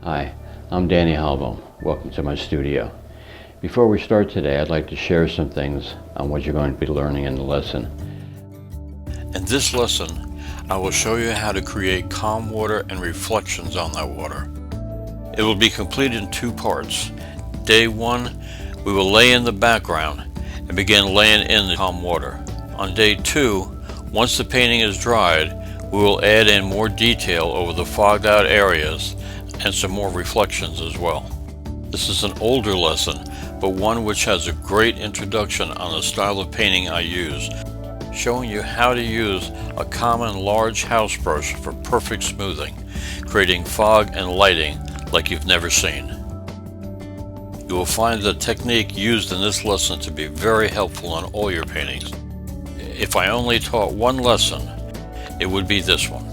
Hi, I'm Danny Halbo. Welcome to my studio. Before we start today, I'd like to share some things on what you're going to be learning in the lesson. In this lesson, I will show you how to create calm water and reflections on that water. It will be completed in two parts. Day 1, we will lay in the background and begin laying in the calm water. On day 2, once the painting is dried, we will add in more detail over the fogged out areas and some more reflections as well. This is an older lesson, but one which has a great introduction on the style of painting I use, showing you how to use a common large house brush for perfect smoothing, creating fog and lighting like you've never seen. You will find the technique used in this lesson to be very helpful in all your paintings. If I only taught one lesson, it would be this one.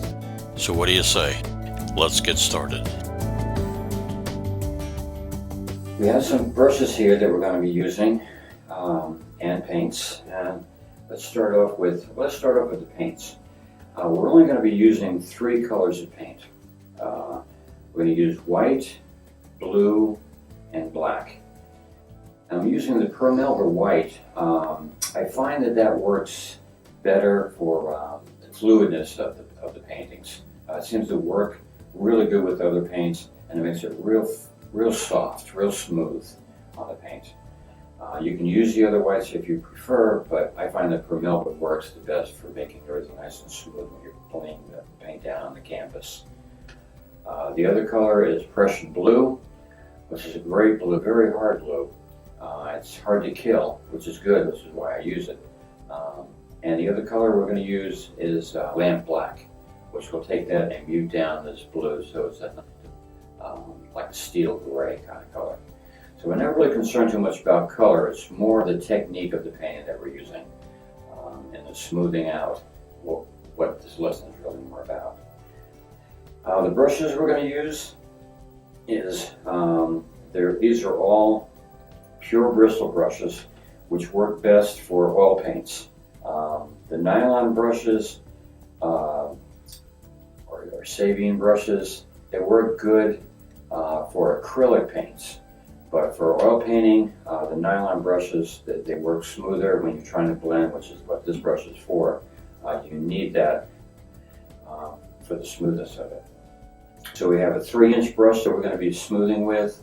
So what do you say? Let's get started. We have some brushes here that we're going to be using and paints. And let's start off with the paints. We're only going to be using 3 colors of paint. We're going to use white, blue, and black. I'm using the Pearl Melba white. I find that works better for the fluidness of the paintings. It seems to work really good with other paints, and it makes it real soft, real smooth on the paint. You can use the other whites if you prefer, but I find that Pearl Melba works the best for making everything nice and smooth when you're laying the paint down on the canvas. The other color is Prussian blue, which is a great blue, very hard blue. It's hard to kill, which is good, which is why I use it. And the other color we're going to use is lamp black, which will take that and mute down this blue so it's like a steel gray kind of color. So we're not really concerned too much about color. It's more the technique of the painting that we're using and the smoothing out what this lesson is really more about. The brushes we're going to use is these are all pure bristle brushes, which work best for oil paints. The nylon brushes or Savine brushes, they work good for acrylic paints, but for oil painting, the nylon brushes they work smoother when you're trying to blend, which is what this brush is for. You need that for the smoothness of it. So we have a 3-inch brush that we're going to be smoothing with.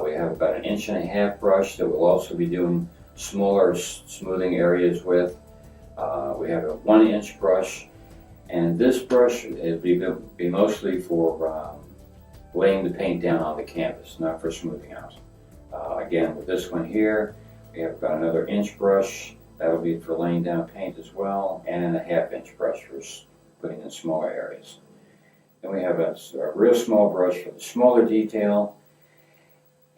We have about an 1.5 inch brush that we'll also be doing smaller smoothing areas with. We have a 1-inch brush, and this brush will be mostly for laying the paint down on the canvas, not for smoothing out. Again, with this one here, we have about another 1-inch brush. That'll be for laying down paint as well, and a 1/2 inch brush for putting in smaller areas. Then we have a real small brush for the smaller detail.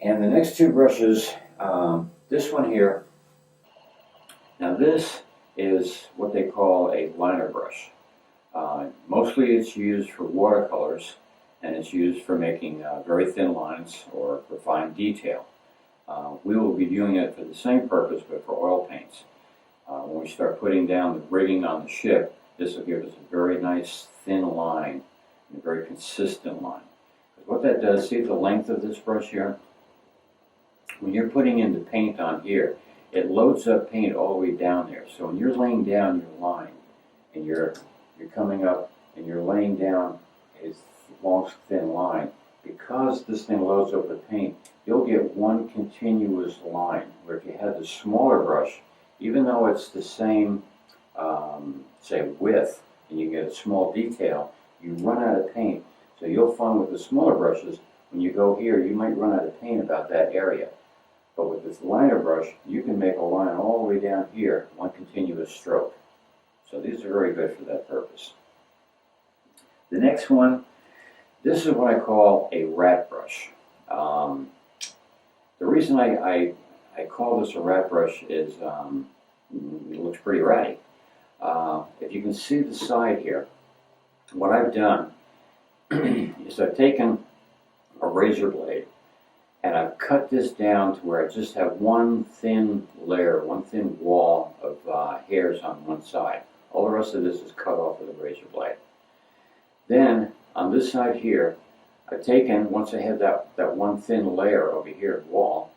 And the next 2 brushes, this one here, now this is what they call a liner brush. Mostly it's used for watercolors, and it's used for making very thin lines or for fine detail. We will be doing it for the same purpose, but for oil paints. When we start putting down the rigging on the ship, this will give us a very nice thin line, and a very consistent line. What that does, see the length of this brush here? When you're putting in the paint on here, it loads up paint all the way down there. So when you're laying down your line, and you're coming up and you're laying down a long thin line, because this thing loads up with paint, you'll get one continuous line. Where if you had the smaller brush, even though it's the same, say width, and you get a small detail, you run out of paint. So you'll find with the smaller brushes, when you go here, you might run out of paint about that area. But with this liner brush, you can make a line all the way down here, one continuous stroke. So these are very good for that purpose. The next one, this is what I call a rat brush. The reason I call this a rat brush is it looks pretty ratty. If you can see the side here, what I've done is I've taken a razor blade and I've cut this down to where I just have one thin layer, one thin wall of hairs on one side. All the rest of this is cut off with a razor blade. Then on this side here, I've taken, once I had that one thin layer over here at the wall,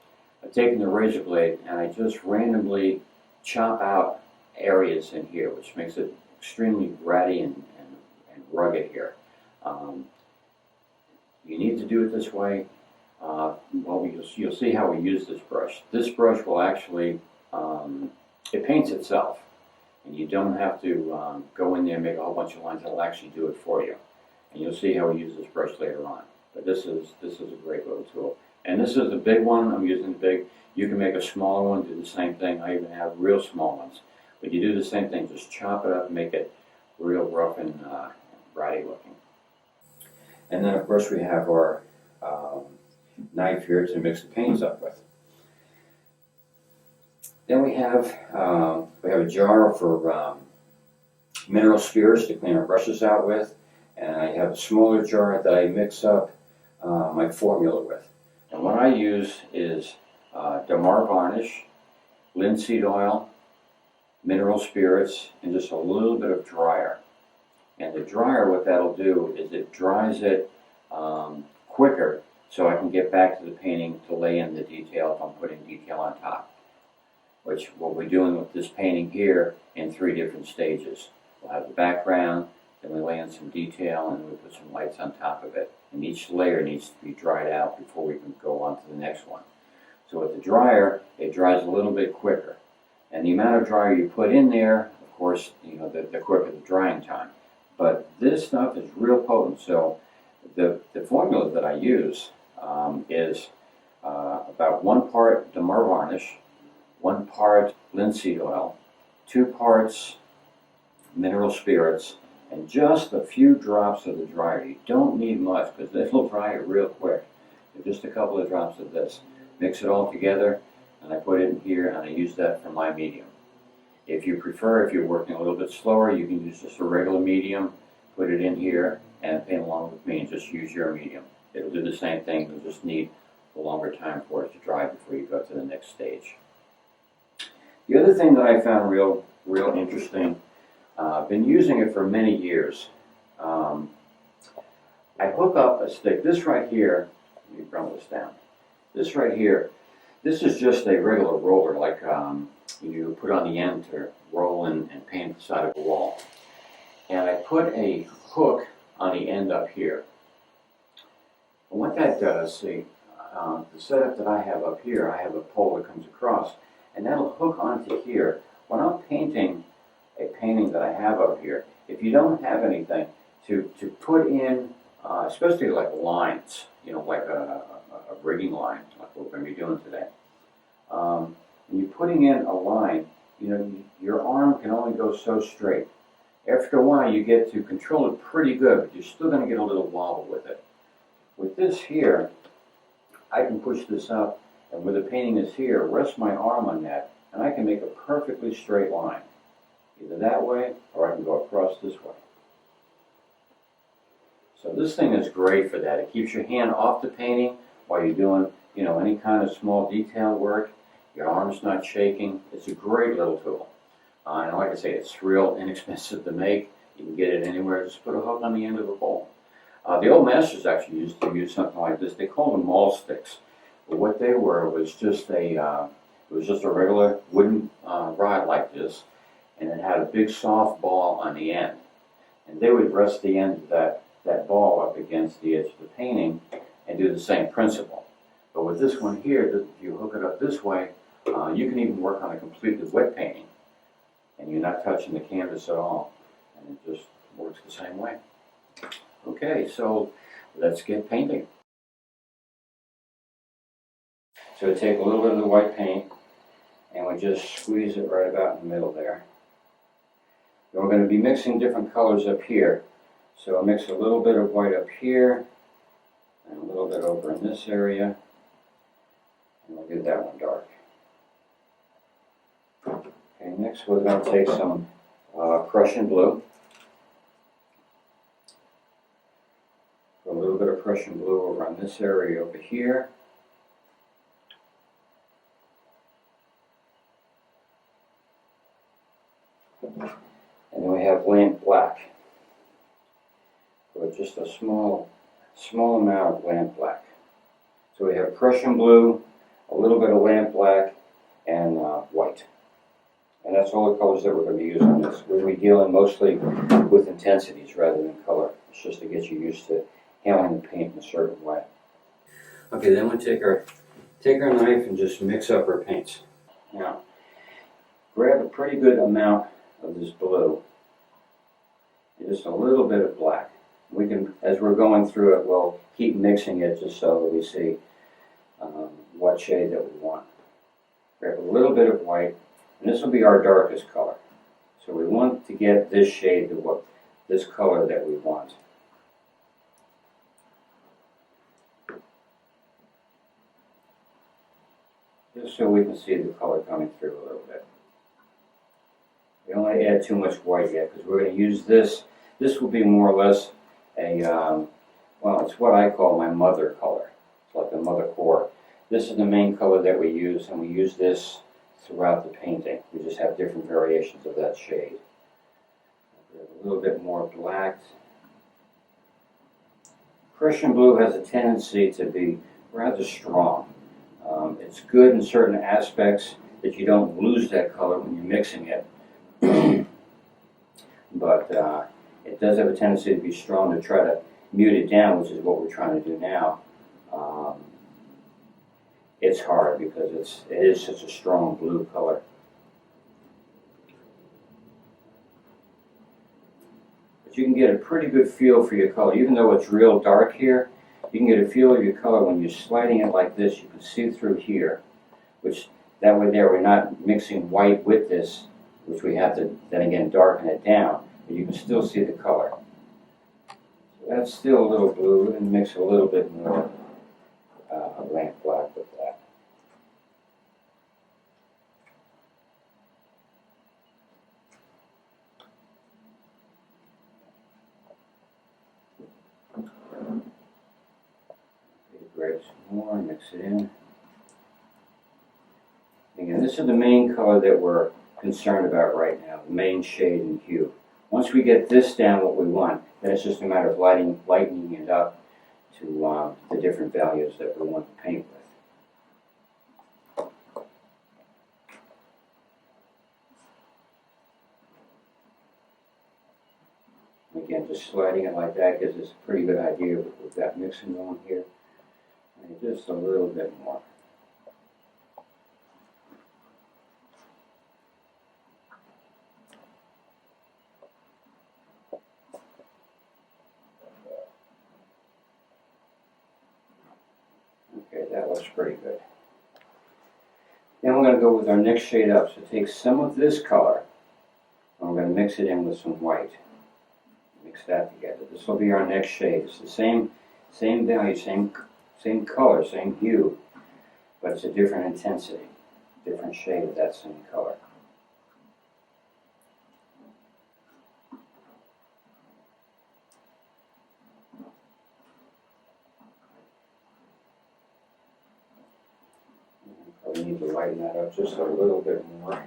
I've taken the razor blade and I just randomly chop out areas in here, which makes it extremely ratty and rugged here. You need to do it this way. Well, you'll see how we use this brush. This brush will actually, it paints itself. And you don't have to go in there and make a whole bunch of lines. It'll actually do it for you. And you'll see how we use this brush later on. But this is a great little tool. And this is the big one. I'm using the big. You can make a smaller one, do the same thing. I even have real small ones. But you do the same thing. Just chop it up and make it real rough and ratty looking. And then, of course, we have our knife here to mix the paints up with. Then we have a jar for mineral spirits to clean our brushes out with, and I have a smaller jar that I mix up my formula with. And what I use is Damar varnish, linseed oil, mineral spirits, and just a little bit of dryer. And the dryer, what that'll do is it dries it quicker, so I can get back to the painting to lay in the detail if I'm putting detail on top. Which what we're doing with this painting here in 3 different stages. We'll have the background, then we lay in some detail, and then we put some lights on top of it. And each layer needs to be dried out before we can go on to the next one. So with the dryer, it dries a little bit quicker. And the amount of dryer you put in there, of course, the quicker the drying time. But this stuff is real potent. So the formula that I use is about 1 part Damar varnish, 1 part linseed oil, 2 parts mineral spirits, and just a few drops of the dryer. You don't need much because this will dry it real quick. So just a couple of drops of this. Mix it all together, and I put it in here, and I use that for my medium. If you prefer, if you're working a little bit slower, you can use just a regular medium, put it in here, and paint along with me, and just use your medium. It'll do the same thing. You'll just need a longer time for it to dry before you go to the next stage. The other thing that I found real interesting, I've been using it for many years. I hook up a stick. This right here, let me bring this down. This right here, this is just a regular roller, like you put on the end to roll and paint the side of a wall. And I put a hook on the end up here. And what that does, see, the setup that I have up here, I have a pole that comes across, and that'll hook onto here. When I'm painting a painting that I have up here, if you don't have anything to put in, especially like lines, like a rigging line, like we're going to be doing today. When you're putting in a line, your arm can only go so straight. After a while, you get to control it pretty good, but you're still going to get a little wobble with it. With this here, I can push this up, and where the painting is here, rest my arm on that, and I can make a perfectly straight line. Either that way, or I can go across this way. So this thing is great for that. It keeps your hand off the painting while you're doing, any kind of small detail work. Your arm's not shaking. It's a great little tool. And like I say, it's real inexpensive to make. You can get it anywhere. Just put a hook on the end of a bowl. The old masters actually used to use something like this. They called them maul sticks. But what they were was just a regular wooden rod like this, and it had a big soft ball on the end. And they would rest the end of that ball up against the edge of the painting and do the same principle. But with this one here, if you hook it up this way, you can even work on a completely wet painting, and you're not touching the canvas at all, and it just works the same way. Okay, so let's get painting. So take a little bit of the white paint, and we just squeeze it right about in the middle there. And we're going to be mixing different colors up here. So I'll mix a little bit of white up here, and a little bit over in this area, and we'll get that one dark. Okay, next we're going to take some Prussian blue. A little bit of Prussian blue over on this area over here. And then we have lamp black. So just a small small amount of lamp black. So we have Prussian blue, a little bit of lamp black, and white. And that's all the colors that we're going to be using in this. We're going to be dealing mostly with intensities rather than color. It's just to get you used to handling the paint in a certain way. Okay, then we take our knife and just mix up our paints. Now, grab a pretty good amount of this blue, and just a little bit of black. We can, as we're going through it, we'll keep mixing it just so that we see what shade that we want. Grab a little bit of white, and this will be our darkest color. So we want to get this shade to this color that we want. Just so we can see the color coming through a little bit. We don't want to add too much white yet because we're going to use this. This will be more or less a, well, it's what I call my mother color. It's like the mother core. This is the main color that we use, and we use this throughout the painting. We just have different variations of that shade. We have a little bit more black. Prussian blue has a tendency to be rather strong. It's good in certain aspects that you don't lose that color when you're mixing it. But it does have a tendency to be strong to try to mute it down, which is what we're trying to do now. It's hard because it is such a strong blue color. But you can get a pretty good feel for your color. Even though it's real dark here, you can get a feel of your color when you're sliding it like this. You can see through here, which that way there we're not mixing white with this, which we have to then again darken it down, but you can still see the color. So that's still a little blue, and mix a little bit more lamp black with that. Grab some more, mix it in. Again, this is the main color that we're concerned about right now, the main shade and hue. Once we get this down what we want, then it's just a matter of lightening it up to the different values that we want to paint with. Again, just sliding it like that gives us a pretty good idea of what we've got mixing on here. And just a little bit more. Okay, that looks pretty good. Then we're going to go with our next shade up. So take some of this color, and we're going to mix it in with some white. Mix that together. This will be our next shade. It's the same value, same color, same hue, but it's a different intensity, different shade of that same color. Probably need to lighten that up just a little bit more.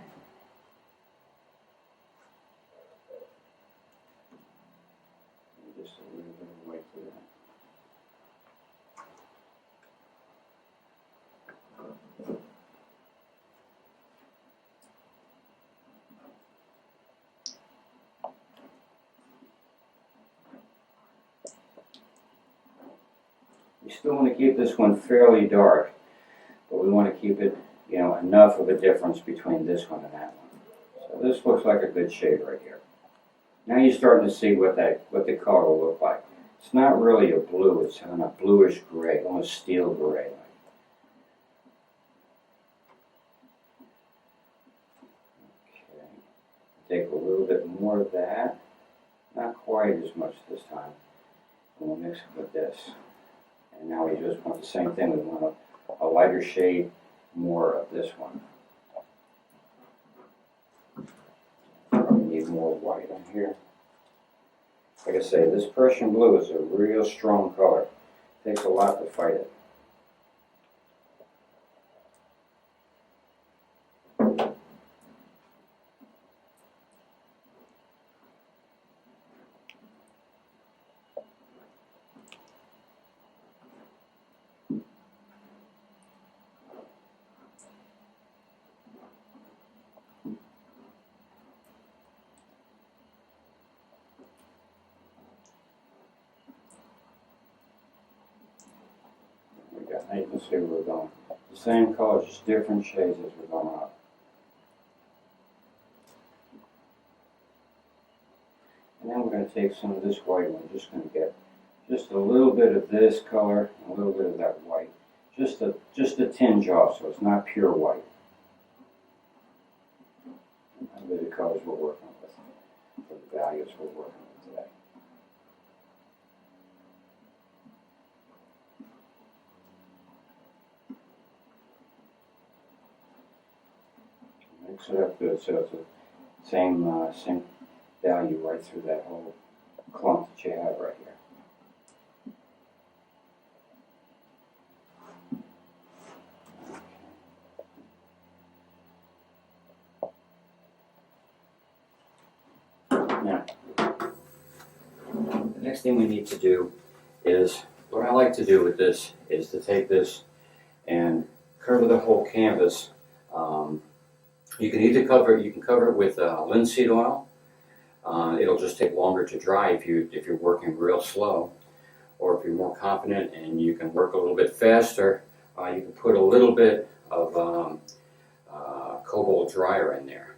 Just a little bit of white to that. We still want to keep this one fairly dark, but we want to keep it, enough of a difference between this one and that one. So this looks like a good shade right here. Now you're starting to see what the color will look like. It's not really a blue, it's kind of a bluish gray, almost steel gray. Okay. Take a little bit more of that. Not quite as much this time. And we'll mix it with this. And now we just want the same thing. We want a lighter shade, more of this one. Probably need more white on here. Like I say, this Prussian blue is a real strong color. It takes a lot to fight it. Now you can see where we're going. The same color, just different shades as we're going up. And then we're going to take some of this white and we're just going to get just a little bit of this color and a little bit of that white. Just a tinge off, so it's not pure white. And those are the colors we're working with, for the values we're working with today. Mix it up good, so it's the same value right through that whole clump that you have right here. Now, the next thing we need to do is, what I like to do with this is to take this and cover the whole canvas. You can either cover it with linseed oil. It'll just take longer to dry if you're working real slow, or if you're more confident and you can work a little bit faster, you can put a little bit of cobalt dryer in there.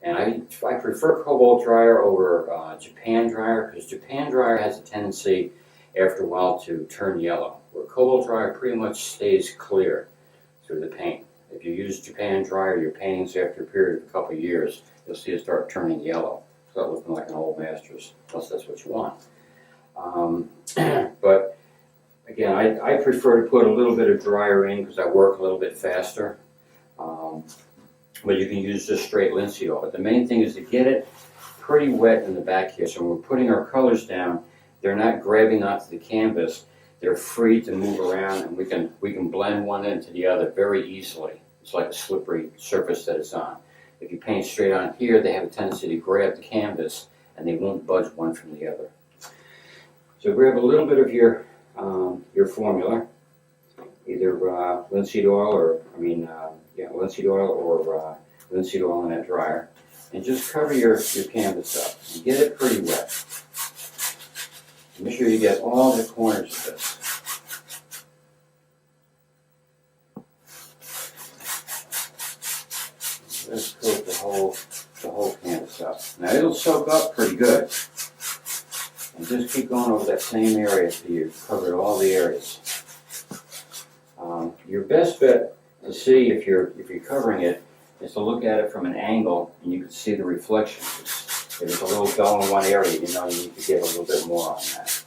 And I prefer cobalt dryer over Japan dryer, because Japan dryer has a tendency after a while to turn yellow, where cobalt dryer pretty much stays clear through the paint. If you use Japan dryer, your paintings after a period of a couple of years, you'll see it start turning yellow. Start looking like an old master's, unless that's what you want. But again, I prefer to put a little bit of dryer in because I work a little bit faster. But you can use just straight linseed oil. But the main thing is to get it pretty wet in the back here. So when we're putting our colors down, they're not grabbing onto the canvas. They're free to move around, and we can blend one into the other very easily. It's like a slippery surface that it's on. If you paint straight on here, they have a tendency to grab the canvas, and they won't budge one from the other. So grab a little bit of your formula, either linseed oil or linseed oil or linseed oil in that dryer, and just cover your canvas up and get it pretty wet. Make sure you get all the corners of this. Let's coat the whole canvas up. Now it'll soak up pretty good. And just keep going over that same area till you've covered all the areas. Your best bet to see if you're covering it is to look at it from an angle, and you can see the reflection. If it's a little dull in one area, you know you need to get a little bit more on that.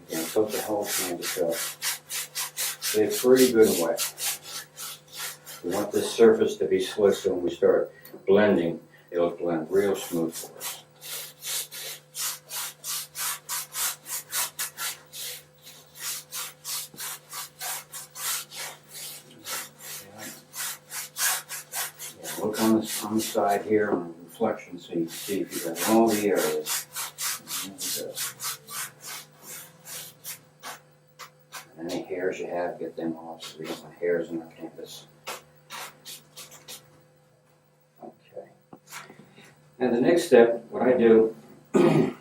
Again, coat the whole canvas up. Get pretty good and wet. We want this surface to be slick, so when we start blending, it'll blend real smooth for us. Look on the side here on the reflection so you can see if you've got all the areas. And any hairs you have, get them off so we don't want hairs in our canvas. Okay. Now the next step, what I do is,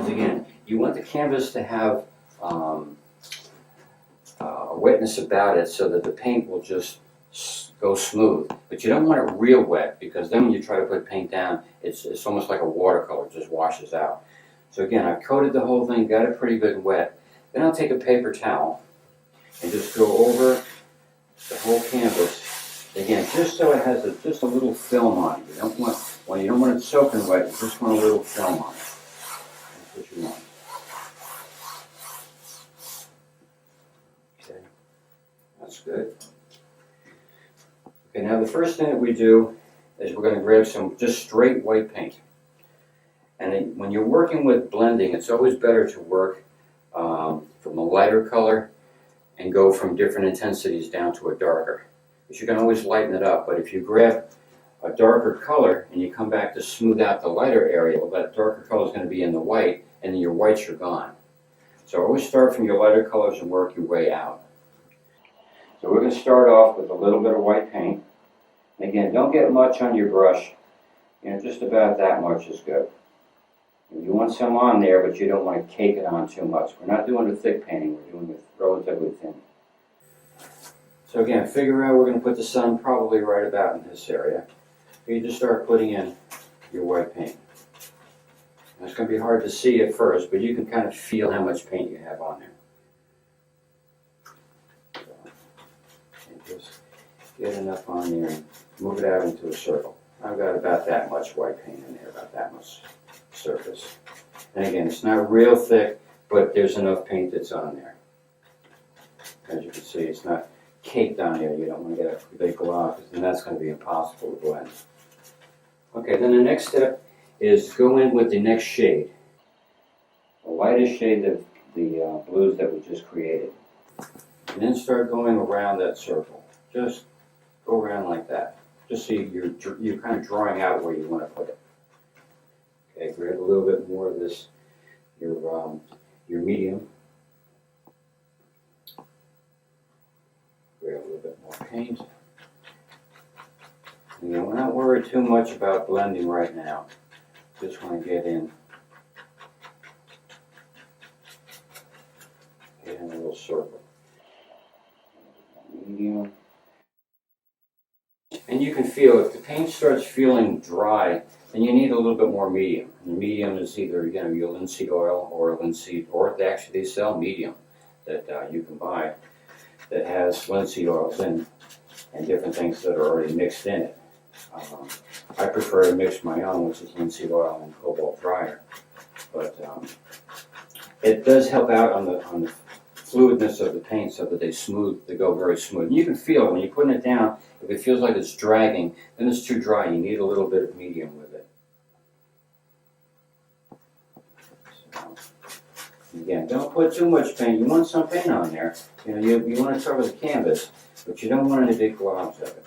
again, you want the canvas to have a wetness about it so that the paint will just go smooth, but you don't want it real wet, because then when you try to put paint down, it's almost like a watercolor, it just washes out. So again, I've coated the whole thing, got it pretty good and wet. Then I'll take a paper towel and just go over the whole canvas. Again, just so it has just a little film on it. You don't want it soaking wet, you just want a little film on it. That's what you want. Okay, that's good. Okay, now the first thing that we do is we're going to grab some just straight white paint. And then when you're working with blending, it's always better to work from a lighter color and go from different intensities down to a darker. Because you can always lighten it up, but if you grab a darker color and you come back to smooth out the lighter area, well, that darker color is going to be in the white, and then your whites are gone. So always start from your lighter colors and work your way out. So we're going to start off with a little bit of white paint. And again, don't get much on your brush. Just about that much is good. You want some on there, but you don't want to cake it on too much. We're not doing a thick painting, we're doing it relatively thin. So again, figure out we're going to put the sun probably right about in this area. You just start putting in your white paint. Now, it's going to be hard to see at first, but you can kind of feel how much paint you have on there. And just get enough on there and move it out into a circle. I've got about that much white paint in there, about that much surface. And again, it's not real thick, but there's enough paint that's on there. As you can see, it's not caked on here. You don't want to get a big glob, because then that's going to be impossible to blend. Okay, then the next step is go in with the next shade. The lightest shade of the blues that we just created. And then start going around that circle. Just go around like that. Just so you're kind of drawing out where you want to put it. Okay, grab a little bit more of this, your medium. Grab a little bit more paint. Again, we're not worried too much about blending right now. Just want to get in a little circle. Medium. And you can feel if the paint starts feeling dry, then you need a little bit more medium. And the medium is either your linseed oil or linseed, or actually they sell medium that you can buy that has linseed oils and different things that are already mixed in it. I prefer to mix my own, which is linseed oil and cobalt dryer. But it does help out on the fluidness of the paint so that they go very smooth. And you can feel it when you're putting it down. If it feels like it's dragging, then it's too dry. You need a little bit of medium with it. So, again, don't put too much paint. You want some paint on there. You want to cover the canvas, but you don't want any big globs of it.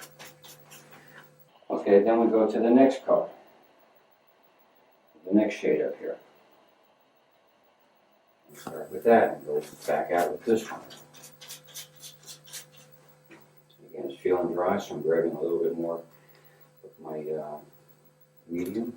Okay, then we go to the next color. The next shade up here. Start with that and go back out with this one. Again, it's feeling dry, so I'm grabbing a little bit more with my medium.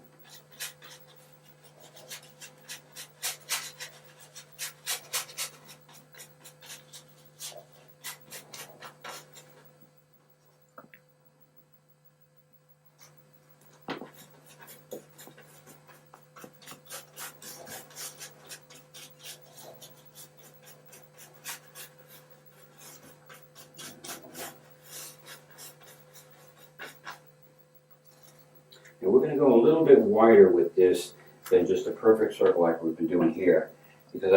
And we're going to go a little bit wider with this than just a perfect circle like we've been doing here. Because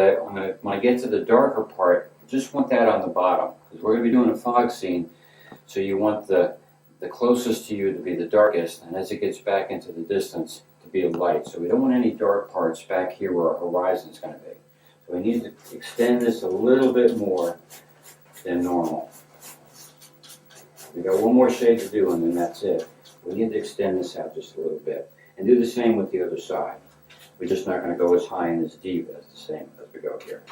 when I get to the darker part, I just want that on the bottom. Because we're going to be doing a fog scene, so you want the closest to you to be the darkest, and as it gets back into the distance to be a light. So we don't want any dark parts back here where our horizon is going to be. So we need to extend this a little bit more than normal. We got one more shade to do, and then that's it. We need to extend this out just a little bit. And do the same with the other side. We're just not going to go as high and as deep as the same as we go here.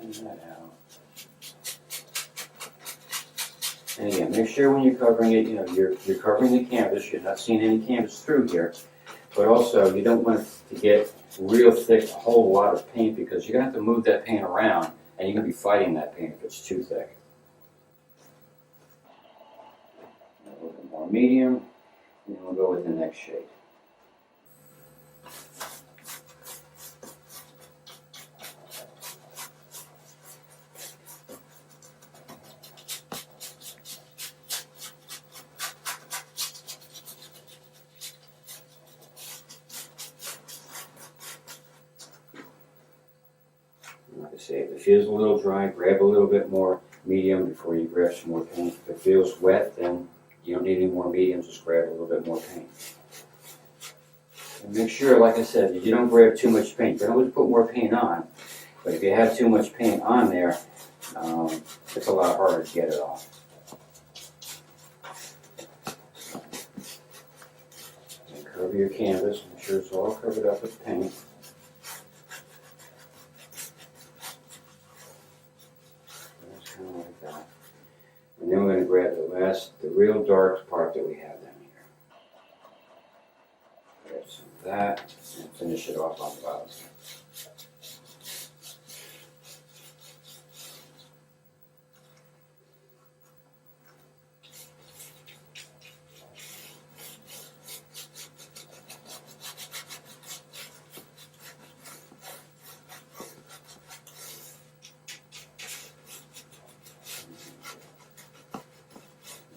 Extend that out. And again, make sure when you're covering it, you're covering the canvas. You're not seeing any canvas through here. But also, you don't want it to get real thick, a whole lot of paint, because you're going to have to move that paint around, and you're going to be fighting that paint if it's too thick. A little bit more medium, and then we'll go with the next shade. Like I say, if it feels a little dry, grab a little bit more medium before you grab some more paint. If it feels wet, then you don't need any more medium, just grab a little bit more paint. And make sure, like I said, you don't grab too much paint. You can always put more paint on, but if you have too much paint on there, it's a lot harder to get it off. And cover your canvas, make sure it's all covered up with paint. Like that. And then we're going to grab the real dark part that we have down here. like that, and finish it off on the bottom.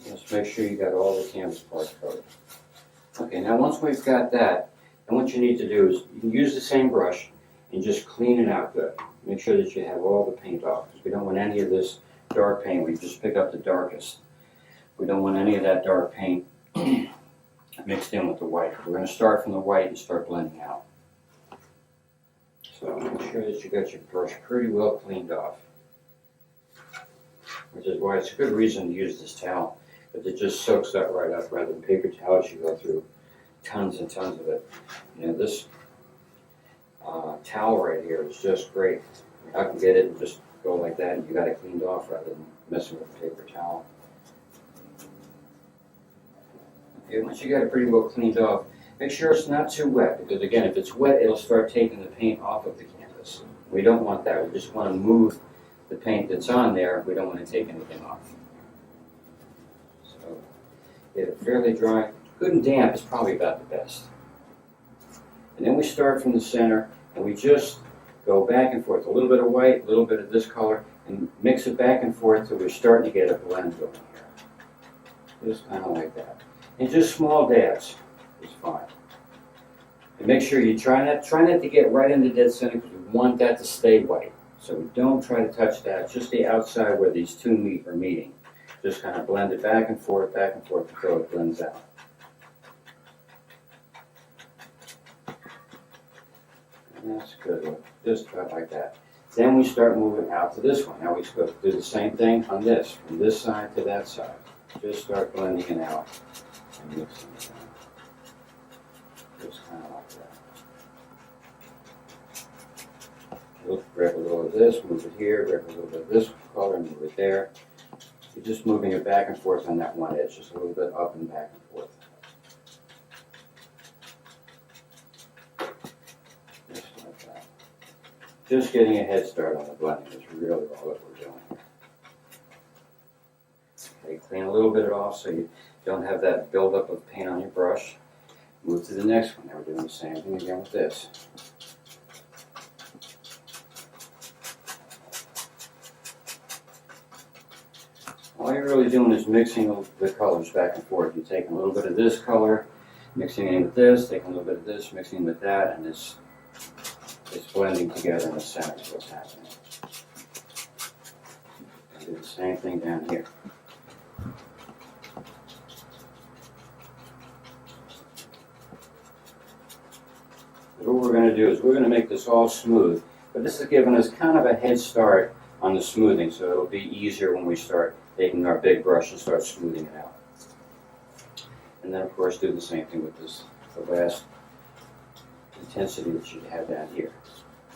Just make sure you got all the canvas parts covered. Okay, now once we've got that, then what you need to do is you can use the same brush and just clean it out good. Make sure that you have all the paint off, because we don't want any of this dark paint. We just pick up the darkest. We don't want any of that dark paint mixed in with the white. We're going to start from the white and start blending out. So make sure that you got your brush pretty well cleaned off, which is why it's a good reason to use this towel, because it just soaks that right up rather than paper towels. You go through tons and tons of it. You know, this towel right here is just great. I can get it and just go like that, and you got it cleaned off rather than messing with a paper towel. Okay, once you got it pretty well cleaned off, make sure it's not too wet, because again, if it's wet, it'll start taking the paint off of the canvas. We don't want that. We just want to move the paint that's on there. We don't want to take anything off. So get it fairly dry. Good and damp is probably about the best. And then we start from the center, and we just go back and forth. A little bit of white, a little bit of this color, and mix it back and forth till we're starting to get a blend going here. Just kind of like that. And just small dabs is fine. And make sure you try not to get right in the dead center, because we want that to stay white. So we don't try to touch that, just the outside where these two are meeting. Just kind of blend it back and forth until it blends out. And that's good, look, just about like that. Then we start moving out to this one. Now we go do the same thing on this, from this side to that side. Just start blending it out and mixing it in. Just kind of like that. Look, grab a little of this, move it here, grab a little bit of this color, move it there. You're just moving it back and forth on that one edge, just a little bit up and back and forth. Just like that. Just getting a head start on the blending is really all that we're doing here. Okay, clean a little bit off so you don't have that buildup of paint on your brush. Move to the next one. Now we're doing the same thing again with this. All you're really doing is mixing the colors back and forth. You're taking a little bit of this color, mixing it with this, taking a little bit of this, mixing with that, and it's blending together in the center is what's happening. And do the same thing down here. But what we're going to do is we're going to make this all smooth, but this is giving us kind of a head start on the smoothing, so it'll be easier when we start taking our big brush and start smoothing it out. And then of course do the same thing with this, the last intensity that you have down here.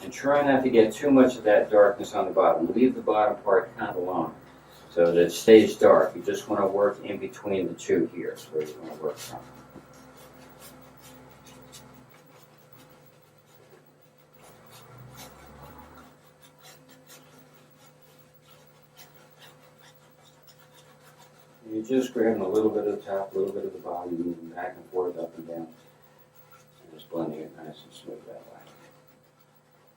And try not to get too much of that darkness on the bottom. Leave the bottom part kind of alone so that it stays dark. You just want to work in between the two here. That's where you want to work from. You're just grabbing a little bit of the top, a little bit of the bottom, moving back and forth, up and down, and just blending it nice and smooth that way.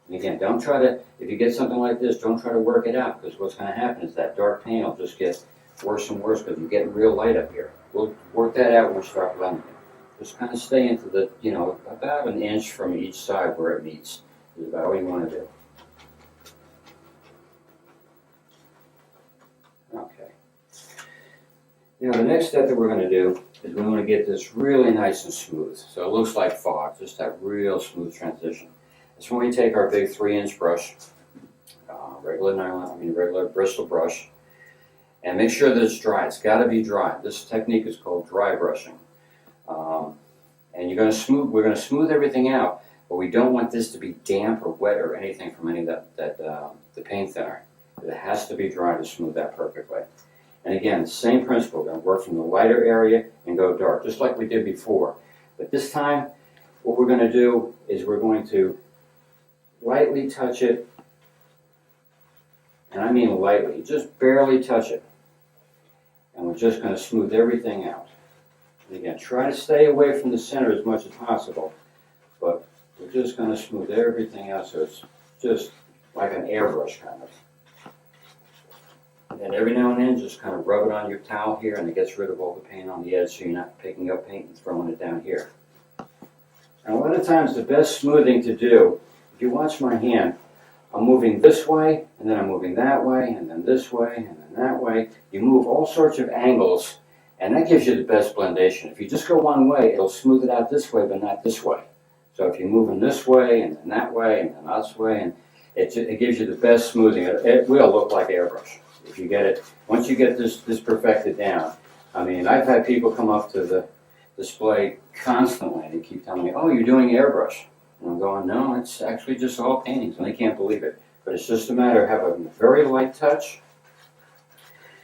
And again, don't try to, if you get something like this, don't try to work it out, because what's going to happen is that dark paint will just get worse and worse because you're getting real light up here. We'll work that out when we start blending it. Just kind of stay into the, about an inch from each side where it meets is about all you want to do. Okay. Now the next step that we're going to do is we want to get this really nice and smooth. So it looks like fog, just that real smooth transition. That's when we take our big 3-inch brush, regular bristle brush, and make sure that it's dry. It's got to be dry. This technique is called dry brushing. And we're going to smooth everything out, but we don't want this to be damp or wet or anything from any of the paint thinner. It has to be dry to smooth that perfectly. And again, same principle. We're going to work from the lighter area and go dark, just like we did before. But this time, what we're going to do is we're going to lightly touch it, and I mean lightly, just barely touch it. And we're just going to smooth everything out. And again, try to stay away from the center as much as possible, but we're just going to smooth everything out so it's just like an airbrush kind of. And then every now and then just kind of rub it on your towel here, and it gets rid of all the paint on the edge so you're not picking up paint and throwing it down here. And a lot of times the best smoothing to do, if you watch my hand, I'm moving this way, and then I'm moving that way, and then this way, and then that way. You move all sorts of angles, and that gives you the best blendation. If you just go one way, it'll smooth it out this way, but not this way. So if you move in this way, and then that way, and then this way, and it gives you the best smoothing. It will look like airbrush if you get it. Once you get this perfected down. I mean, I've had people come up to the display constantly, and they keep telling me, "Oh, you're doing airbrush." And I'm going, "No, it's actually just all paintings," and they can't believe it. But it's just a matter of having a very light touch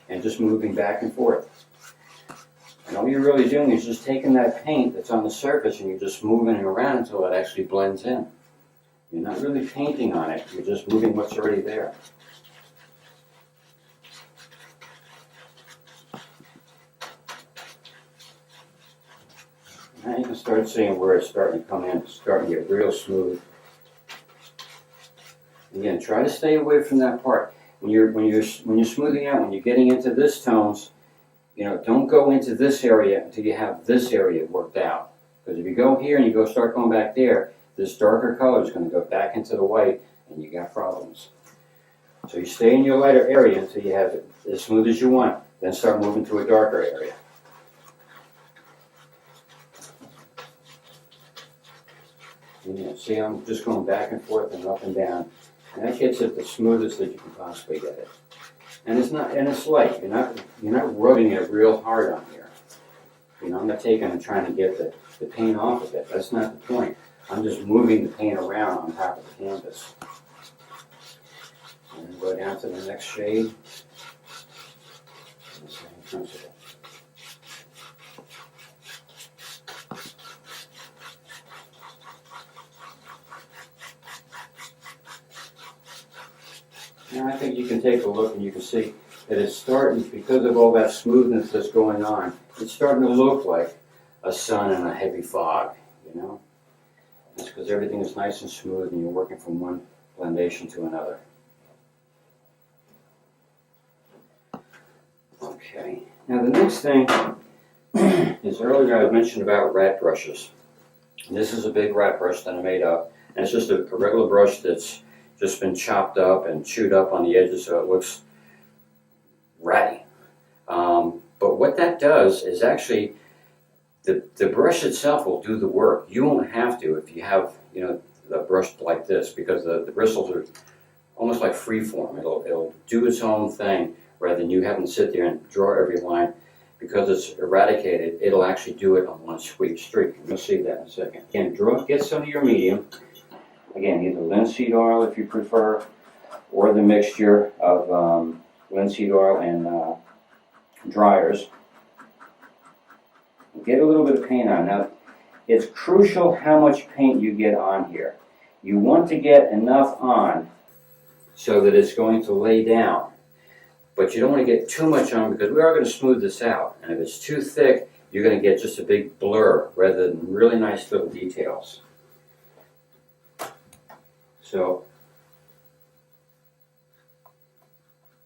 and just moving back and forth. And all you're really doing is just taking that paint that's on the surface and you're just moving it around until it actually blends in. You're not really painting on it, you're just moving what's already there. Now you can start seeing where it's starting to come in, it's starting to get real smooth. Again, try to stay away from that part. When you're smoothing out, when you're getting into this tones, don't go into this area until you have this area worked out. Because if you go here and you start going back there, this darker color is going to go back into the white, and you got problems. So you stay in your lighter area until you have it as smooth as you want. Then start moving to a darker area. See, I'm just going back and forth and up and down. And that gets it the smoothest that you can possibly get it. And it's light. You're not rubbing it real hard on here. I'm not taking and trying to get the paint off of it. That's not the point. I'm just moving the paint around on top of the canvas. And then go down to the next shade. The same principle. Now I think you can take a look and you can see that it's starting, because of all that smoothness that's going on, it's starting to look like a sun in a heavy fog, That's because everything is nice and smooth and you're working from one blendation to another. Okay, now the next thing is, earlier I mentioned about rat brushes. This is a big rat brush that I made up, and it's just a regular brush that's just been chopped up and chewed up on the edges so it looks ratty. But what that does is actually the brush itself will do the work. You won't have to if you have a brush like this, because the bristles are almost like free form. It'll do its own thing rather than you having to sit there and draw every line. Because it's eradicated, it'll actually do it on one sweep streak. You'll see that in a second. Again, get some of your medium. Again, either linseed oil if you prefer, or the mixture of linseed oil and dryers. Get a little bit of paint on. Now, it's crucial how much paint you get on here. You want to get enough on so that it's going to lay down. But you don't want to get too much on, because we are going to smooth this out. And if it's too thick, you're going to get just a big blur rather than really nice little details. So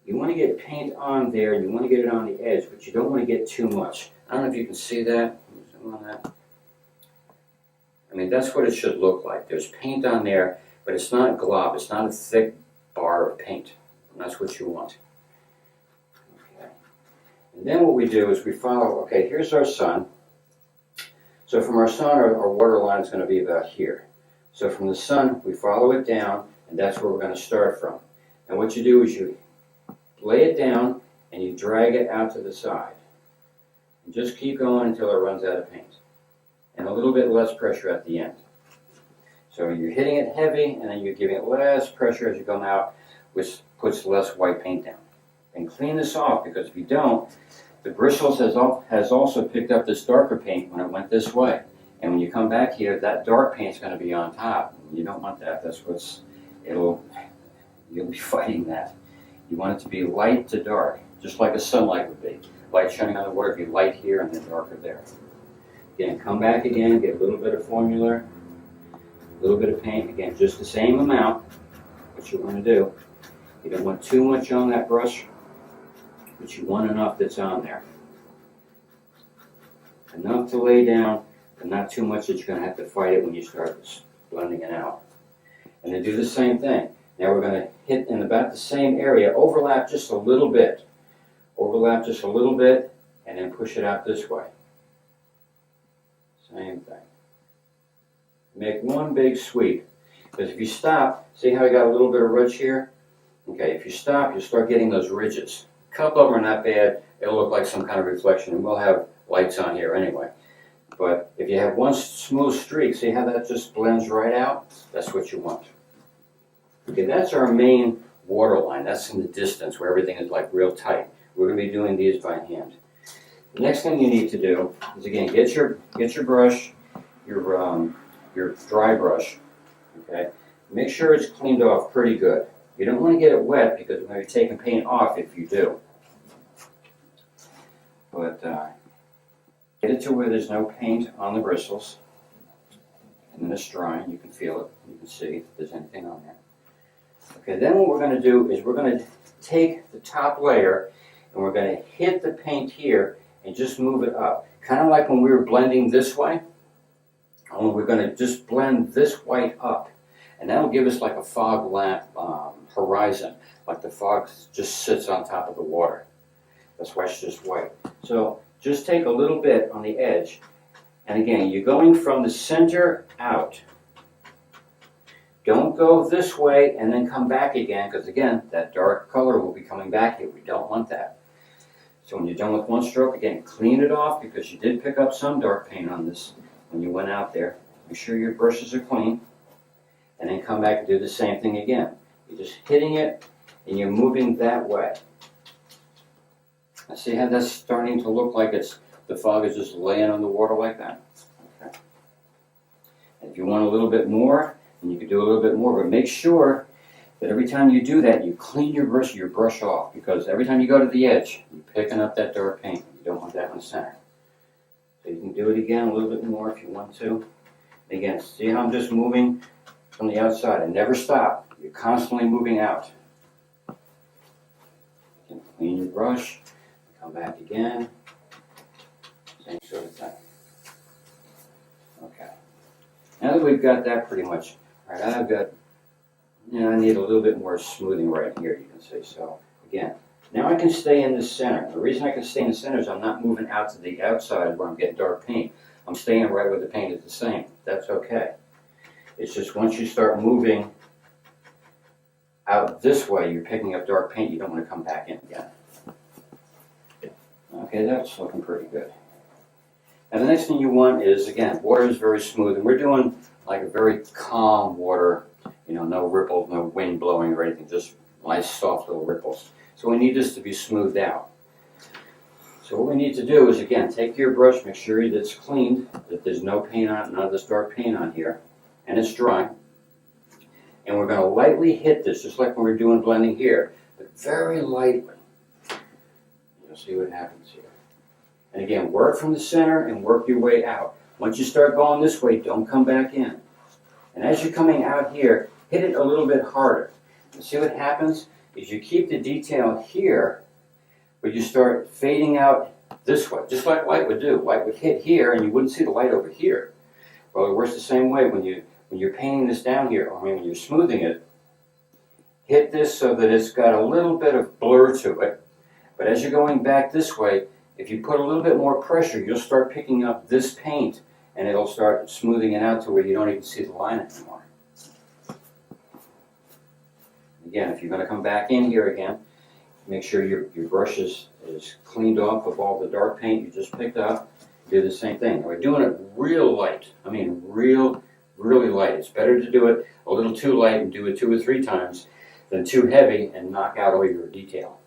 you want to get paint on there, you want to get it on the edge, but you don't want to get too much. I don't know if you can see that. I mean, that's what it should look like. There's paint on there, but it's not a glob. It's not a thick bar of paint. And that's what you want. Okay. And then what we do is we follow, okay, here's our sun. So from our sun, our water line is going to be about here. So from the sun, we follow it down, and that's where we're going to start from. And what you do is you lay it down, and you drag it out to the side. And just keep going until it runs out of paint. And a little bit less pressure at the end. So you're hitting it heavy, and then you're giving it less pressure as you come out, which puts less white paint down. And clean this off, because if you don't, the bristles has also picked up this darker paint when it went this way. And when you come back here, that dark paint's going to be on top. You don't want that. You'll be fighting that. You want it to be light to dark, just like a sunlight would be. Light shining on the water, be light here and then darker there. Again, come back again, get a little bit of formula, a little bit of paint. Again, just the same amount, what you want to do. You don't want too much on that brush, but you want enough that's on there. Enough to lay down, but not too much that you're going to have to fight it when you start blending it out. And then do the same thing. Now we're going to hit in about the same area, overlap just a little bit. Overlap just a little bit, and then push it out this way. Same thing. Make one big sweep. Because if you stop, see how I got a little bit of ridge here? Okay, if you stop, you start getting those ridges. A couple of them are not bad. It'll look like some kind of reflection, and we'll have lights on here anyway. But if you have one smooth streak, see how that just blends right out? That's what you want. Okay, that's our main water line. That's in the distance where everything is like real tight. We're going to be doing these by hand. The next thing you need to do is, again, get your brush, your dry brush. Okay, make sure it's cleaned off pretty good. You don't want to get it wet because we're going to be taking paint off if you do. But get it to where there's no paint on the bristles, and then it's drying. You can feel it. You can see if there's anything on there. Okay, then what we're going to do is we're going to take the top layer and we're going to hit the paint here and just move it up. Kind of like when we were blending this way. Only we're going to just blend this white up. And that'll give us like a fog lamp horizon. Like the fog just sits on top of the water. That's why it's just white. So just take a little bit on the edge. And again, you're going from the center out. Don't go this way and then come back again, because again, that dark color will be coming back here. We don't want that. So when you're done with one stroke, again, clean it off because you did pick up some dark paint on this when you went out there. Make sure your brushes are clean. And then come back and do the same thing again. You're just hitting it and you're moving that way. Now see how that's starting to look like the fog is just laying on the water like that? Okay. And if you want a little bit more, then you can do a little bit more, but make sure that every time you do that, you clean your brush off, because every time you go to the edge, you're picking up that dark paint. You don't want that in the center. So you can do it again a little bit more if you want to. And again, see how I'm just moving from the outside and never stop. You're constantly moving out. You can clean your brush, come back again, same sort of thing. Okay. Now that we've got that pretty much, all right, I need a little bit more smoothing right here, you can see. So again, now I can stay in the center. The reason I can stay in the center is I'm not moving out to the outside where I'm getting dark paint. I'm staying right where the paint is the same. That's okay. It's just once you start moving out this way, you're picking up dark paint. You don't want to come back in again. Okay, that's looking pretty good. And the next thing you want is, again, water is very smooth, and we're doing like a very calm water, no ripples, no wind blowing or anything, just nice soft little ripples. So we need this to be smoothed out. So what we need to do is, again, take your brush, make sure that it's cleaned, that there's no paint on it, none of this dark paint on here, and it's dry. And we're going to lightly hit this, just like when we're doing blending here, but very lightly. You'll see what happens here. And again, work from the center and work your way out. Once you start going this way, don't come back in. And as you're coming out here, hit it a little bit harder. And see what happens is you keep the detail here, but you start fading out this way, just like light would do. Light would hit here, and you wouldn't see the light over here. Well, it works the same way when you're painting this down here, when you're smoothing it. Hit this so that it's got a little bit of blur to it. But as you're going back this way, if you put a little bit more pressure, you'll start picking up this paint, and it'll start smoothing it out to where you don't even see the line anymore. Again, if you're going to come back in here again, make sure your brush is cleaned off of all the dark paint you just picked up. Do the same thing. We're doing it real light. I mean, really light. It's better to do it a little too light and do it 2 or 3 times than too heavy and knock out all your detail.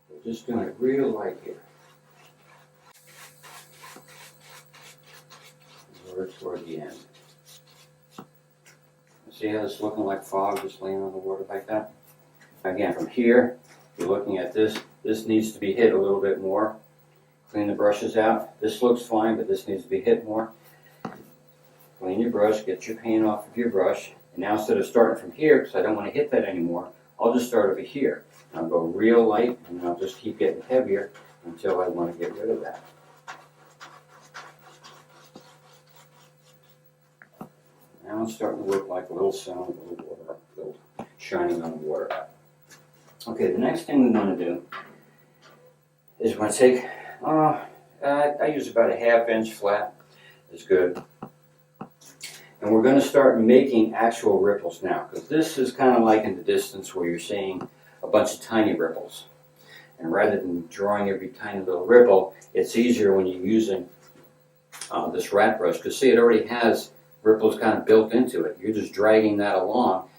We're just doing it real light here. toward the end. See how it's looking like fog just laying on the water like that? Again, from here, you're looking at this. This needs to be hit a little bit more. Clean the brushes out. This looks fine, but this needs to be hit more. Clean your brush, get your paint off of your brush. And now instead of starting from here, because I don't want to hit that anymore, I'll just start over here. I'll go real light, and I'll just keep getting heavier until I want to get rid of that. Now it's starting to look like a little sound, a little water, a little shining on the water. Okay, the next thing we want to do is we're going to take, I use about a 1/2 inch flat. It's good. And we're going to start making actual ripples now, because this is kind of like in the distance where you're seeing a bunch of tiny ripples. And rather than drawing every tiny little ripple, it's easier when you're using this rat brush, because see, it already has ripples kind of built into it. You're just dragging that along,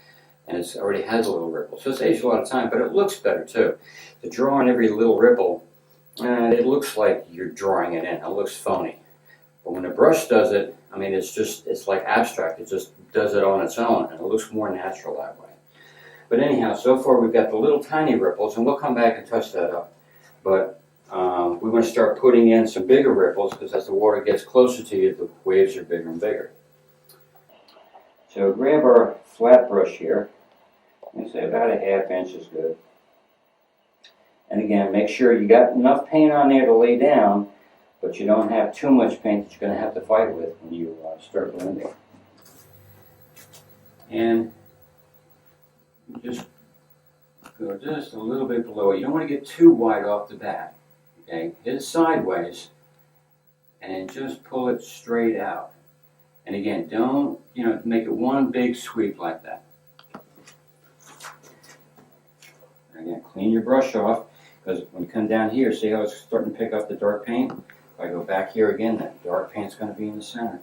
and it already has a little ripple. So it saves you a lot of time, but it looks better too. To draw on every little ripple, it looks like you're drawing it in. It looks phony. But when the brush does it, I mean, it's like abstract. It just does it on its own, and it looks more natural that way. But anyhow, so far we've got the little tiny ripples, and we'll come back and touch that up. But we want to start putting in some bigger ripples, because as the water gets closer to you, the waves are bigger and bigger. So grab our flat brush here, and say about a 1/2 inch is good. And again, make sure you got enough paint on there to lay down, but you don't have too much paint that you're going to have to fight with when you start blending. And just go just a little bit below it. You don't want to get too wide off the bat. Okay, hit it sideways, and just pull it straight out. And again, don't make it one big sweep like that. And again, clean your brush off, because when you come down here, see how it's starting to pick up the dark paint? If I go back here again, that dark paint's going to be in the center.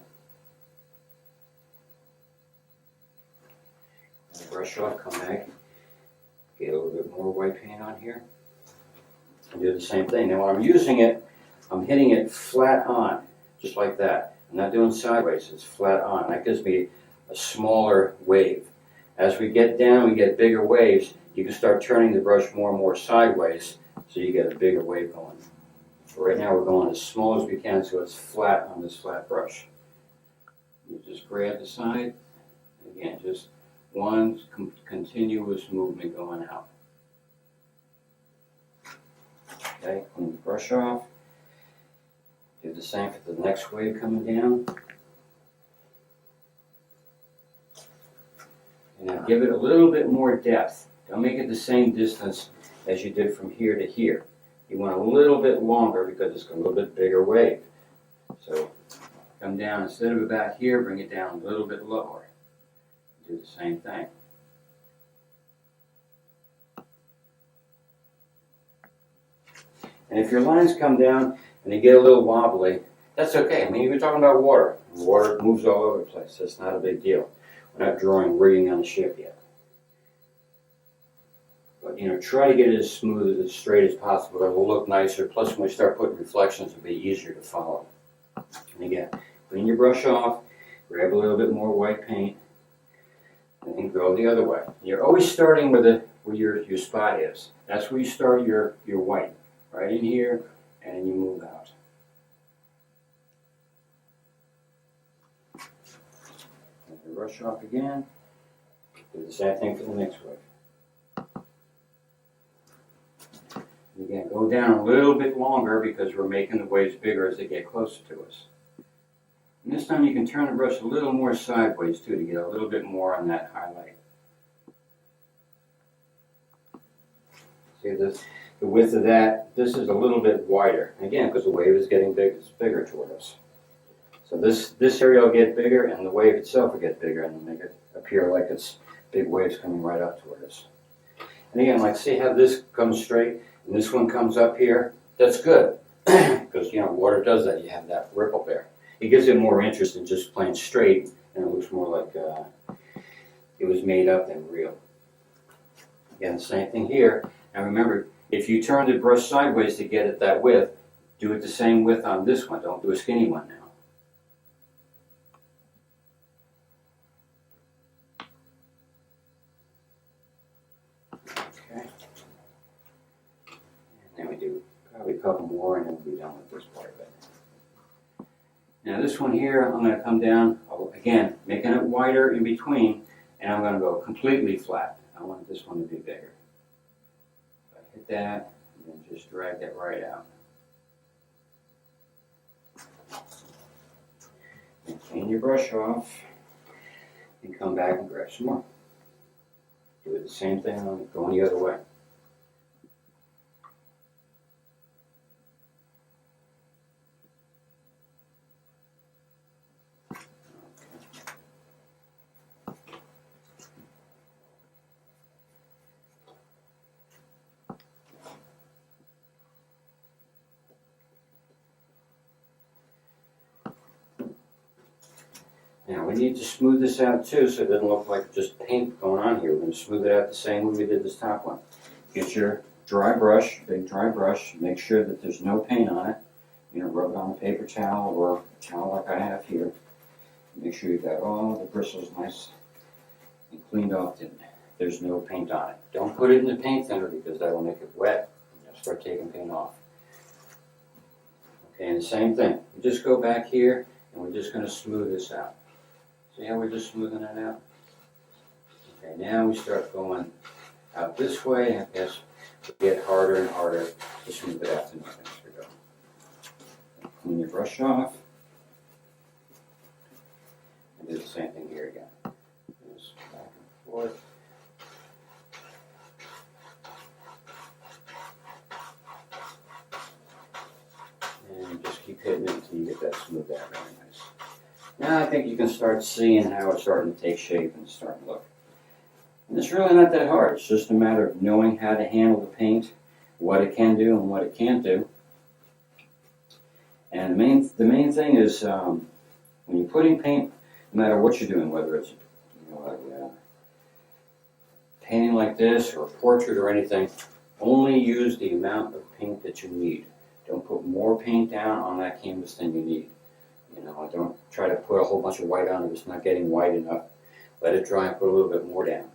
Brush off, come back, get a little bit more white paint on here, and do the same thing. Now when I'm using it, I'm hitting it flat on, just like that. I'm not doing sideways, it's flat on. That gives me a smaller wave. As we get down, we get bigger waves. You can start turning the brush more and more sideways, so you get a bigger wave going. So right now we're going as small as we can, so it's flat on this flat brush. You just grab the side, again, just one continuous movement going out. Okay, clean the brush off. Do the same for the next wave coming down. And now give it a little bit more depth. Don't make it the same distance as you did from here to here. You want a little bit longer because it's a little bit bigger wave. So come down, instead of about here, bring it down a little bit lower. Do the same thing. And if your lines come down and they get a little wobbly, that's okay. I mean, you're talking about water. Water moves all over the place. That's not a big deal. We're not drawing rigging on the ship yet. But try to get it as smooth, as straight as possible. It will look nicer. Plus, when we start putting reflections, it'll be easier to follow. And again, clean your brush off, grab a little bit more white paint, and then go the other way. You're always starting with where your spot is. That's where you start your white. Right in here, and then you move out. And you brush off again. Do the same thing for the next wave. Again, go down a little bit longer because we're making the waves bigger as they get closer to us. And this time you can turn the brush a little more sideways too to get a little bit more on that highlight. See this? The width of that, this is a little bit wider. Again, because the wave is getting big, it's bigger toward us. So this area will get bigger, and the wave itself will get bigger, and make it appear like it's big waves coming right up toward us. And again, like see how this comes straight, and this one comes up here? That's good, because water does that. You have that ripple there. It gives it more interest than just plain straight, and it looks more like it was made up than real. Again, the same thing here. Now remember, if you turn the brush sideways to get it that width, do it the same width on this one. Don't do a skinny one now. Okay. And then we do probably a couple more and then we'll be done with this part of it. Now this one here, I'm going to come down, again, making it wider in between, and I'm going to go completely flat. I want this one to be bigger. So I hit that, and then just drag that right out. And clean your brush off, and come back and grab some more. Do it the same thing, going the other way. Now we need to smooth this out too so it doesn't look like just paint going on here. We're going to smooth it out the same way we did this top one. Get your dry brush, big dry brush, make sure that there's no paint on it. You know, rub it on a paper towel or a towel like I have here. Make sure you've got all the bristles nice and cleaned off and there's no paint on it. Don't put it in the paint thinner because that will make it wet and you'll start taking paint off. Okay, and the same thing. We just go back here and we're just going to smooth this out. See how we're just smoothing it out? Okay, now we start going out this way, and as we get harder and harder to smooth it out to nothing as we go. Clean your brush off. And do the same thing here again. Just back and forth. And just keep hitting it until you get that smoothed out really nice. Now I think you can start seeing how it's starting to take shape and starting to look. And it's really not that hard. It's just a matter of knowing how to handle the paint, what it can do and what it can't do. And the main thing is when you're putting paint, no matter what you're doing, whether it's painting like this or a portrait or anything, only use the amount of paint that you need. Don't put more paint down on that canvas than you need. You know, don't try to put a whole bunch of white on it if it's not getting white enough. Let it dry and put a little bit more down.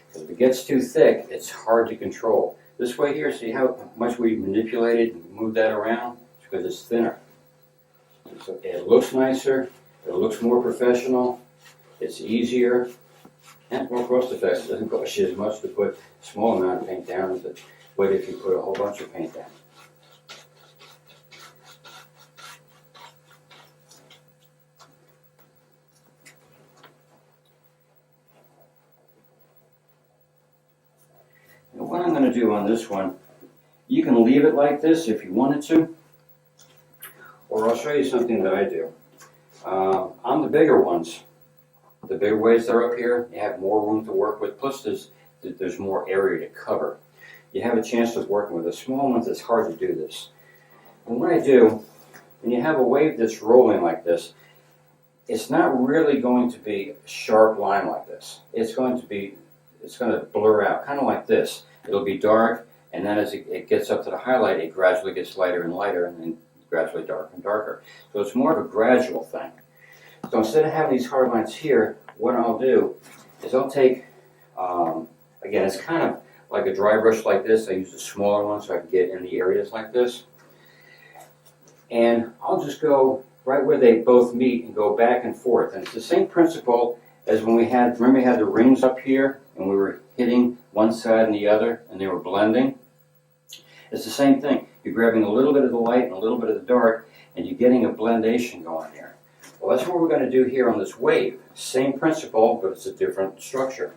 Because if it gets too thick, it's hard to control. This way here, see how much we manipulated and moved that around? It's because it's thinner. So it looks nicer, it looks more professional, it's easier, and it's more cost effective. It doesn't cost you as much to put a small amount of paint down as it would if you put a whole bunch of paint down. And what I'm going to do on this one, you can leave it like this if you wanted to, or I'll show you something that I do. On the bigger ones, the bigger waves that are up here, you have more room to work with, plus there's more area to cover. You have a chance of working with the small ones. It's hard to do this. And what I do, when you have a wave that's rolling like this, it's not really going to be a sharp line like this. It's going to blur out, kind of like this. It'll be dark, and then as it gets up to the highlight, it gradually gets lighter and lighter, and then gradually darker and darker. So it's more of a gradual thing. So instead of having these hard lines here, what I'll do is I'll take, again, it's kind of like a dry brush like this. I use a smaller one so I can get in the areas like this. And I'll just go right where they both meet and go back and forth. And it's the same principle as when remember we had the rings up here and we were hitting one side and the other and they were blending? It's the same thing. You're grabbing a little bit of the light and a little bit of the dark and you're getting a blendation going here. Well, that's what we're going to do here on this wave. Same principle, but it's a different structure.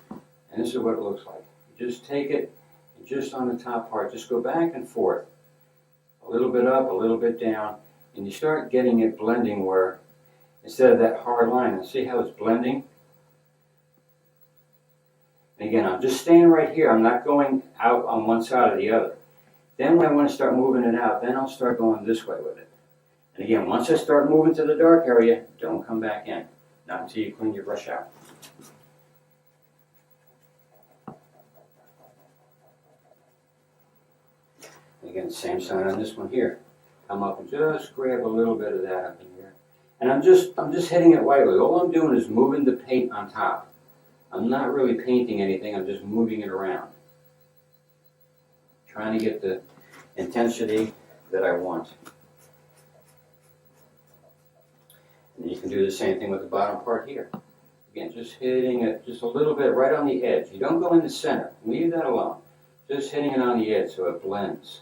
And this is what it looks like. You just take it and just on the top part, just go back and forth. A little bit up, a little bit down, and you start getting it blending where instead of that hard line, and see how it's blending? And again, I'm just staying right here. I'm not going out on one side or the other. Then when I want to start moving it out, then I'll start going this way with it. And again, once I start moving to the dark area, don't come back in. Not until you clean your brush out. And again, same side on this one here. Come up and just grab a little bit of that up in here. And I'm just hitting it lightly. All I'm doing is moving the paint on top. I'm not really painting anything, I'm just moving it around. trying to get the intensity that I want. And you can do the same thing with the bottom part here. Again, just hitting it just a little bit right on the edge. You don't go in the center. Leave that alone. Just hitting it on the edge so it blends.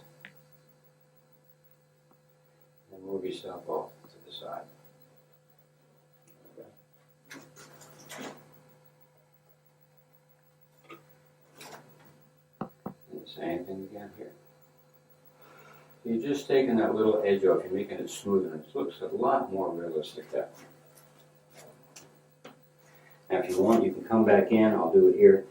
And move yourself off to the side. And the same thing again here. You're just taking that little edge off. You're making it smoother. It looks a lot more realistic that way. Now if you want, you can come back in. I'll do it here.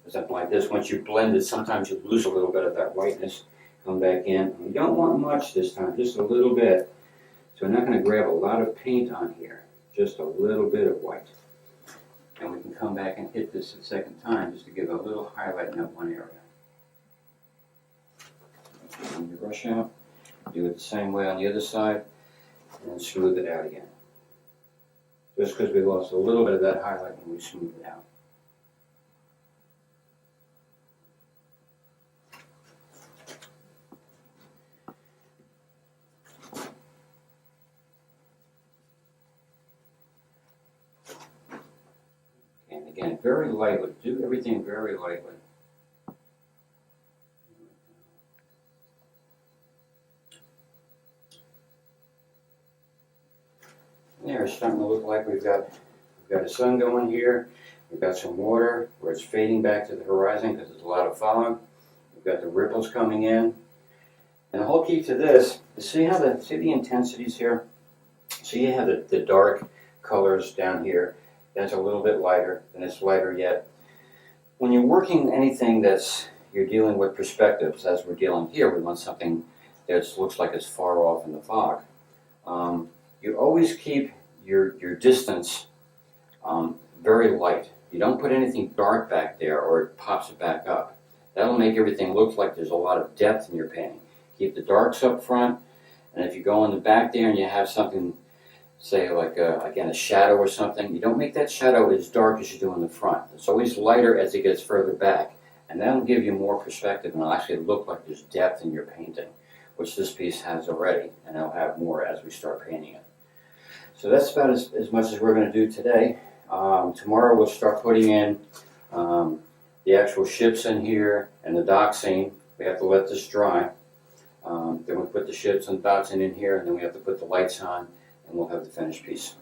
Something like this. Once you blend it, sometimes you lose a little bit of that whiteness. Come back in. You don't want much this time, just a little bit. So we're not going to grab a lot of paint on here. Just a little bit of white. And we can come back and hit this a second time just to give a little highlight in that one area. And you brush out. Do it the same way on the other side. And then smooth it out again. Just because we lost a little bit of that highlight when we smooth it out. And again, very lightly. Do everything very lightly. There, it's starting to look like we've got a sun going here. We've got some water where it's fading back to the horizon because there's a lot of fog. We've got the ripples coming in. And the whole key to this is see the intensities here? So you have the dark colors down here. That's a little bit lighter, and it's lighter yet. When you're working anything you're dealing with perspectives, as we're dealing here, we want something that looks like it's far off in the fog. You always keep your distance very light. You don't put anything dark back there or it pops it back up. That'll make everything look like there's a lot of depth in your painting. Keep the darks up front, and if you go in the back there and you have something, say like again a shadow or something, you don't make that shadow as dark as you do in the front. It's always lighter as it gets further back, and that'll give you more perspective and it'll actually look like there's depth in your painting, which this piece has already, and it'll have more as we start painting it. So that's about as much as we're going to do today. Tomorrow we'll start putting in the actual ships in here and the dock scene. We have to let this dry. Then we'll put the ships and docks in here, and then we have to put the lights on, and we'll have the finished piece.